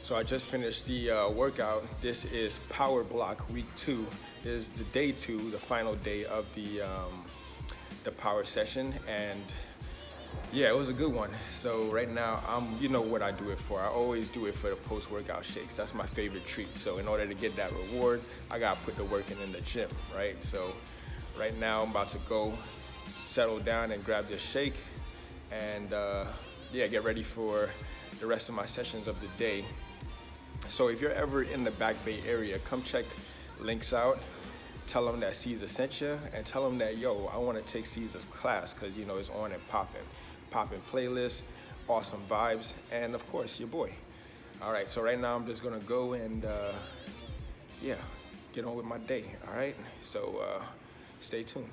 So I just finished the workout. This is power block week 2. This is the day 2, the final day of the power session, and yeah, it was a good one. So right now, you know what I do it for. I always do it for the post-workout shakes. That's my favorite treat. So in order to get that reward, I gotta put the work in the gym, right? So right now, I'm about to go settle down and grab this shake, and yeah, get ready for the rest of my sessions of the day. So if you're ever in the Back Bay area, come check Links out. Tell them that Caesar sent you, and tell them that, yo, I want to take Caesar's class, because, you know, it's on and popping playlist, awesome vibes, and of course your boy. All right, so right now I'm just gonna go and yeah, get on with my day. All right, so stay tuned.